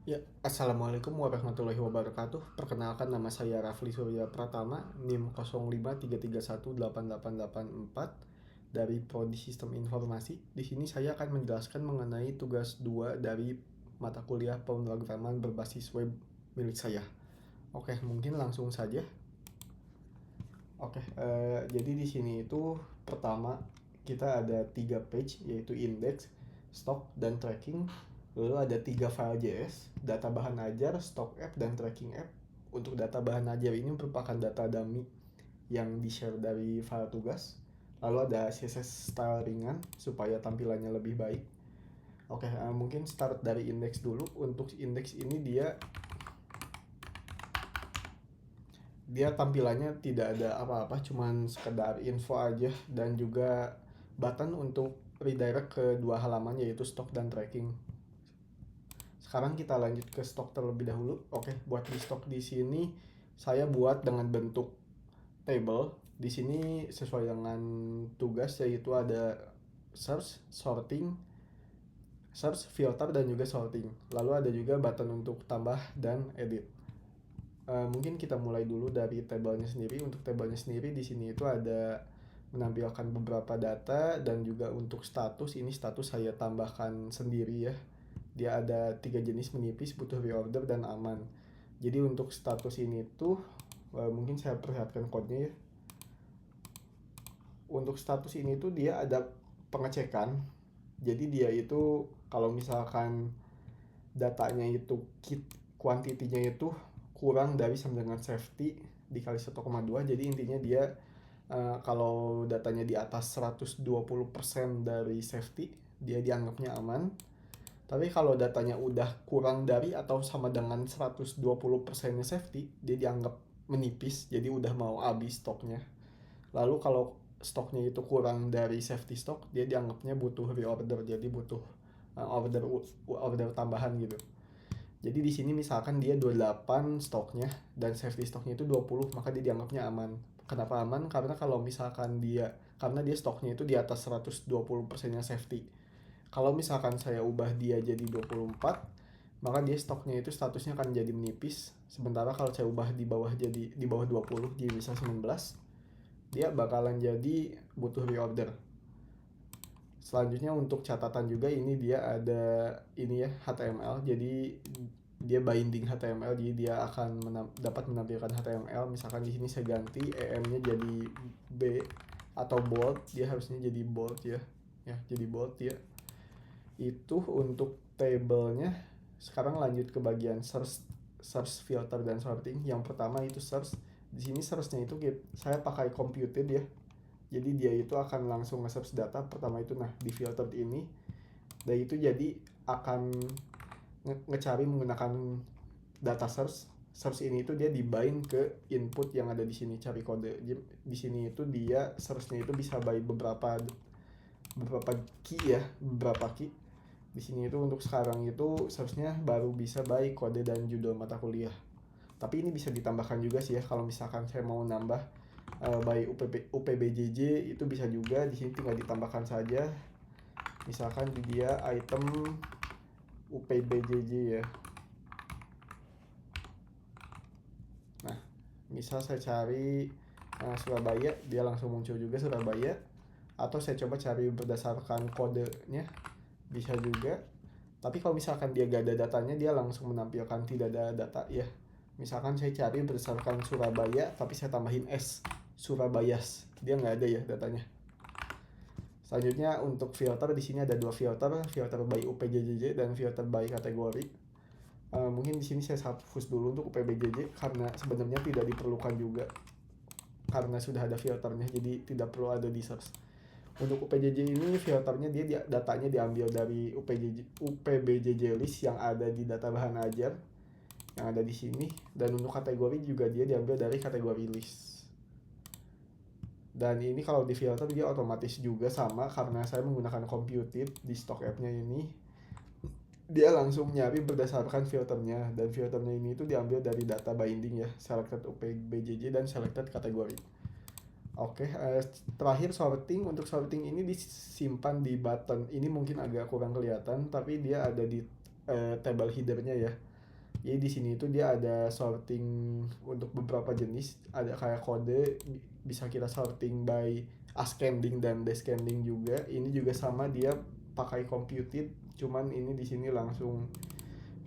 Ya, Assalamualaikum warahmatullahi wabarakatuh. Perkenalkan, nama saya Rafli Surya Pratama, NIM 0533188884 dari Prodi Sistem Informasi. Di sini saya akan menjelaskan mengenai tugas 2 dari mata kuliah pemrograman berbasis web milik saya. Oke, mungkin langsung saja. Oke, jadi di sini itu pertama kita ada 3 page, yaitu index, stock, dan tracking. Lalu ada 3 file JS, data bahan ajar, stock app, dan tracking app. Untuk data bahan ajar ini merupakan data dummy yang di-share dari file tugas. Lalu ada CSS style ringan supaya tampilannya lebih baik. Oke, mungkin start dari index dulu. Untuk index ini dia tampilannya tidak ada apa-apa, cuman sekedar info aja dan juga button untuk redirect ke dua halaman, yaitu stock dan tracking. Sekarang kita lanjut ke stock terlebih dahulu. Oke, buat di stock di sini saya buat dengan bentuk table. Di sini sesuai dengan tugas, yaitu ada search, sorting, search, filter, dan juga sorting. Lalu ada juga button untuk tambah dan edit. Mungkin kita mulai dulu dari tabelnya sendiri. Untuk tabelnya sendiri di sini itu ada menampilkan beberapa data dan juga untuk status. Ini status saya tambahkan sendiri ya. Dia ada 3 jenis: menipis, butuh reorder, dan aman. Jadi untuk status ini tuh mungkin saya perlihatkan kodenya ya. Untuk status ini tuh dia ada pengecekan. Jadi dia itu kalau misalkan datanya itu kuantitinya itu kurang dari sama dengan safety dikali 1,2, jadi intinya dia kalau datanya di atas 120% dari safety dia dianggapnya aman. Tapi kalau datanya udah kurang dari atau sama dengan 120% safety, dia dianggap menipis, jadi udah mau habis stoknya. Lalu kalau stoknya itu kurang dari safety stock, dia dianggapnya butuh reorder, jadi butuh order tambahan gitu. Jadi di sini misalkan dia 28 stoknya dan safety stoknya itu 20, maka dia dianggapnya aman. Kenapa aman? Karena kalau misalkan karena dia stoknya itu di atas 120%-nya safety. Kalau misalkan saya ubah dia jadi 24, maka dia stoknya itu statusnya akan jadi menipis. Sementara kalau saya ubah di bawah 20, jadi bisa 19, dia bakalan jadi butuh reorder. Selanjutnya untuk catatan juga, ini dia ada ini ya, HTML. Jadi dia binding HTML, jadi dia akan dapat menampilkan HTML. Misalkan di sini saya ganti EM-nya jadi B atau bold, dia harusnya jadi bold ya. Ya, jadi bold ya. Itu untuk tabelnya. Sekarang lanjut ke bagian search, filter, dan sorting. Yang pertama itu search. Di sini searchnya itu saya pakai computed ya. Jadi dia itu akan langsung nge-search data. Pertama itu di filtered ini. Dan itu jadi akan ngecari menggunakan data search. Search ini itu dia dibind ke input yang ada di sini, cari kode. Di sini itu dia searchnya itu bisa by beberapa key ya, beberapa key. Di sini itu untuk sekarang itu searchnya baru bisa by kode dan judul mata kuliah. Tapi ini bisa ditambahkan juga sih ya, kalau misalkan saya mau nambah by UPBJJ itu bisa juga. Di sini tinggal ditambahkan saja. Misalkan di dia item UPBJJ ya. Nah, misal saya cari Surabaya, dia langsung muncul juga Surabaya. Atau saya coba cari berdasarkan kodenya, bisa juga. Tapi kalau misalkan dia gak ada datanya, dia langsung menampilkan tidak ada data ya. Misalkan saya cari berdasarkan Surabaya, tapi saya tambahin S, Surabayas, dia nggak ada ya datanya. Selanjutnya untuk filter, di sini ada 2 filter, filter by UPJJ dan filter by kategori. Mungkin di sini saya hapus dulu untuk UPBJJ karena sebenarnya tidak diperlukan juga, karena sudah ada filternya, jadi tidak perlu ada di search. Untuk UPJJ ini filternya datanya diambil dari UPBJJ list yang ada di data bahan ajar yang ada di sini, dan untuk kategori juga dia diambil dari kategori list. Dan ini kalau di filter dia otomatis juga sama, karena saya menggunakan computed di stock app-nya ini. Dia langsung nyari berdasarkan filternya, dan filternya ini itu diambil dari data binding ya, selected UPBJJ dan selected kategori. Oke, terakhir sorting. Untuk sorting ini disimpan di button. Ini mungkin agak kurang kelihatan, tapi dia ada di table headernya ya. Jadi di sini itu dia ada sorting untuk beberapa jenis, ada kayak kode bisa kita sorting by ascending dan descending juga. Ini juga sama, dia pakai computed, cuman ini di sini langsung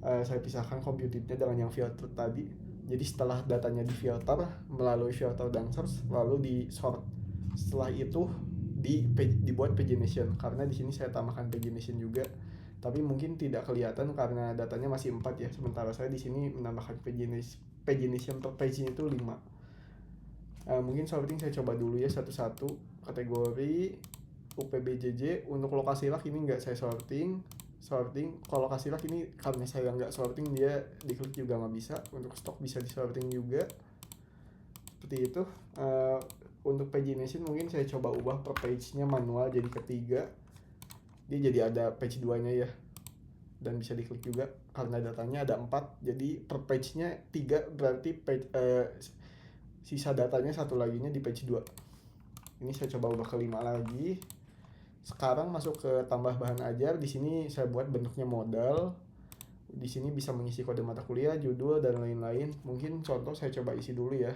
saya pisahkan computednya dengan yang filter tadi. Jadi setelah datanya difilter melalui filter dan search, lalu di sort. Setelah itu dibuat pagination, karena di sini saya tambahkan pagination juga. Tapi mungkin tidak kelihatan karena datanya masih 4 ya. Sementara saya di sini menambahkan pagination per page itu 5. Mungkin sorting saya coba dulu ya satu-satu. Kategori UPBJJ, untuk lokasi rak ini nggak saya sorting. Kalau lokasi rak ini karena saya nggak sorting, dia diklik juga nggak bisa. Untuk stok bisa disorting juga seperti itu. Untuk pagination mungkin saya coba ubah per page-nya manual jadi ketiga, dia jadi ada page 2 nya ya, dan bisa diklik juga karena datanya ada 4, jadi per page-nya 3, berarti sisa datanya satu lagi nya di page 2. Ini saya coba ubah ke 5 lagi. Sekarang masuk ke tambah bahan ajar. Di sini saya buat bentuknya modal. Di sini bisa mengisi kode mata kuliah, judul dan lain-lain. Mungkin contoh saya coba isi dulu ya.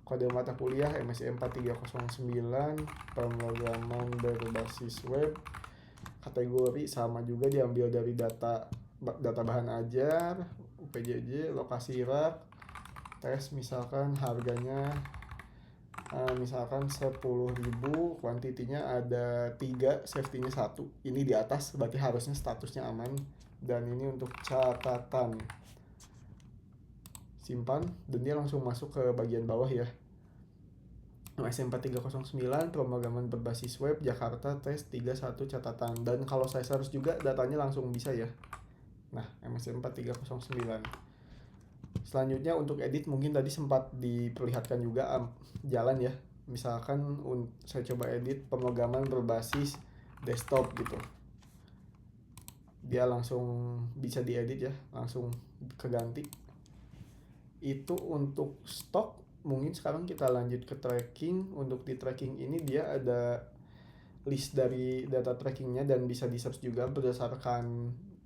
Kode mata kuliah MSI 4309, pemrograman berbasis web. Kategori sama juga, diambil dari data bahan ajar, UPJJ, lokasi rak, tes misalkan harganya misalkan 10.000, kuantitinya ada 3, safety-nya 1. Ini di atas berarti harusnya statusnya aman. Dan ini untuk catatan. Simpan dan dia langsung masuk ke bagian bawah ya. MS4309, pemrograman berbasis web, Jakarta, tes 31, catatan. Dan kalau saya search juga datanya langsung bisa ya. Nah, MS4309. Selanjutnya untuk edit, mungkin tadi sempat diperlihatkan juga jalan ya. Misalkan saya coba edit pemrograman berbasis desktop gitu, dia langsung bisa diedit ya, langsung keganti. Itu untuk stok. Mungkin sekarang kita lanjut ke tracking. Untuk di tracking ini dia ada list dari data trackingnya dan bisa di search juga berdasarkan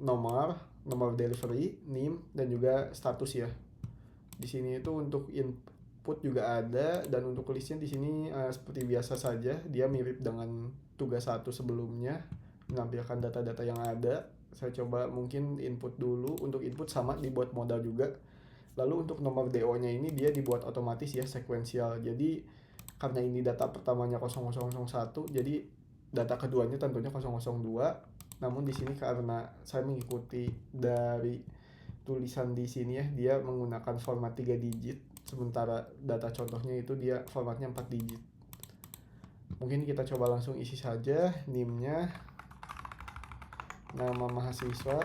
nomor delivery, name, dan juga status ya. Di sini itu untuk input juga ada, dan untuk listnya di sini seperti biasa saja, dia mirip dengan tugas 1 sebelumnya, menampilkan data-data yang ada. Saya coba mungkin input dulu. Untuk input sama dibuat modal juga. Lalu untuk nomor DO-nya ini dia dibuat otomatis ya, sekuensial. Jadi karena ini data pertamanya 0001, jadi data keduanya tentunya 002. Namun di sini karena saya mengikuti dari tulisan di sini ya, dia menggunakan format 3 digit, sementara data contohnya itu dia formatnya 4 digit. Mungkin kita coba langsung isi saja NIM-nya, nama mahasiswa.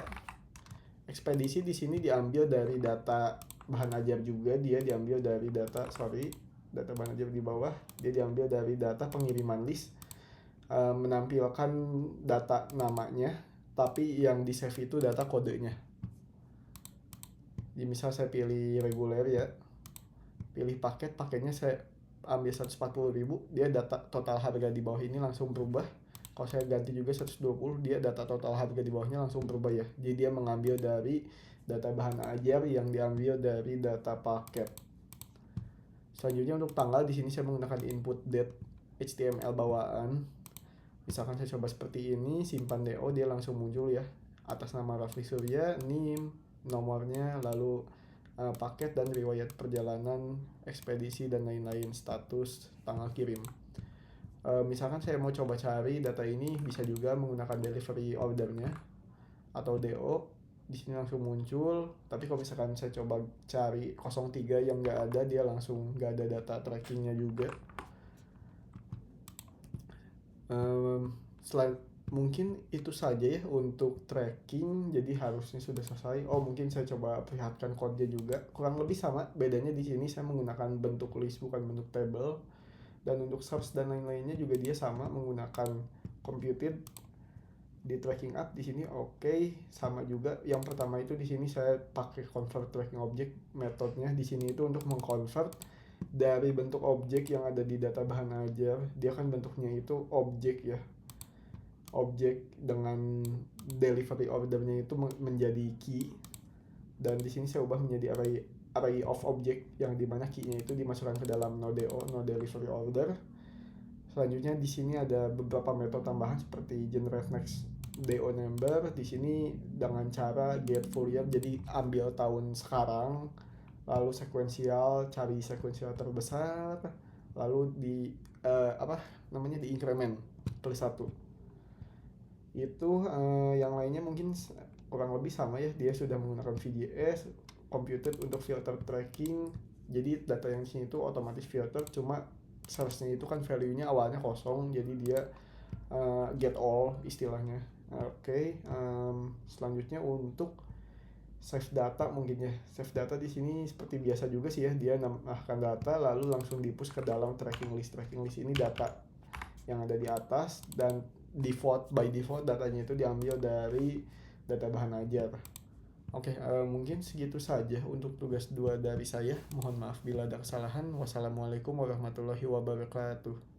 Ekspedisi di sini diambil dari data bahan ajar juga, dia diambil dari data bahan ajar di bawah, dia diambil dari data pengiriman list. Menampilkan data namanya, tapi yang di save itu data kodenya. Jadi misal saya pilih reguler ya, pilih paketnya saya ambil 140.000, dia data total harga di bawah ini langsung berubah. Kalau saya ganti juga 120, dia data total harga di bawahnya langsung berubah ya. Jadi dia mengambil dari data bahan ajar yang diambil dari data paket. Selanjutnya untuk tanggal, di sini saya menggunakan input date HTML bawaan. Misalkan saya coba seperti ini, simpan DO, dia langsung muncul ya. Atas nama Rafli Surya, NIM, nomornya, lalu paket dan riwayat perjalanan, ekspedisi dan lain-lain, status, tanggal kirim. Misalkan saya mau coba cari data ini, bisa juga menggunakan delivery ordernya atau DO. Di sini langsung muncul. Tapi kalau misalkan saya coba cari 03 yang nggak ada, dia langsung nggak ada data trackingnya juga. Mungkin itu saja ya untuk tracking, jadi harusnya sudah selesai. Mungkin saya coba perlihatkan code-nya juga, kurang lebih sama. Bedanya di sini saya menggunakan bentuk list bukan bentuk table, dan untuk search dan lain-lainnya juga dia sama menggunakan computed. Di tracking app di sini sama juga. Yang pertama itu di sini saya pakai convert tracking object, metodenya di sini itu untuk mengconvert dari bentuk objek yang ada di data bahan ajar. Dia kan bentuknya itu objek ya, objek dengan delivery ordernya itu menjadi key. dan di sini saya ubah menjadi array of object yang dimana key-nya itu dimasukkan ke dalam node delivery order. Selanjutnya di sini ada beberapa metode tambahan seperti generate next DO number. Di sini dengan cara get full year, jadi ambil tahun sekarang, lalu sekuensial, cari sekuensial terbesar, lalu di di increment plus 1. Itu yang lainnya mungkin kurang lebih sama ya, dia sudah menggunakan VDS computed untuk filter tracking. Jadi data yang di sini itu otomatis filter, cuma source-nya itu kan value-nya awalnya kosong, jadi dia get all istilahnya. Oke, selanjutnya untuk save data mungkin ya. Save data di sini seperti biasa juga sih ya, dia nambahkan data lalu langsung di-push ke dalam tracking list. Tracking list ini data yang ada di atas, dan by default datanya itu diambil dari data bahan ajar. Oke, mungkin segitu saja untuk tugas 2 dari saya. Mohon maaf bila ada kesalahan. Wassalamualaikum warahmatullahi wabarakatuh.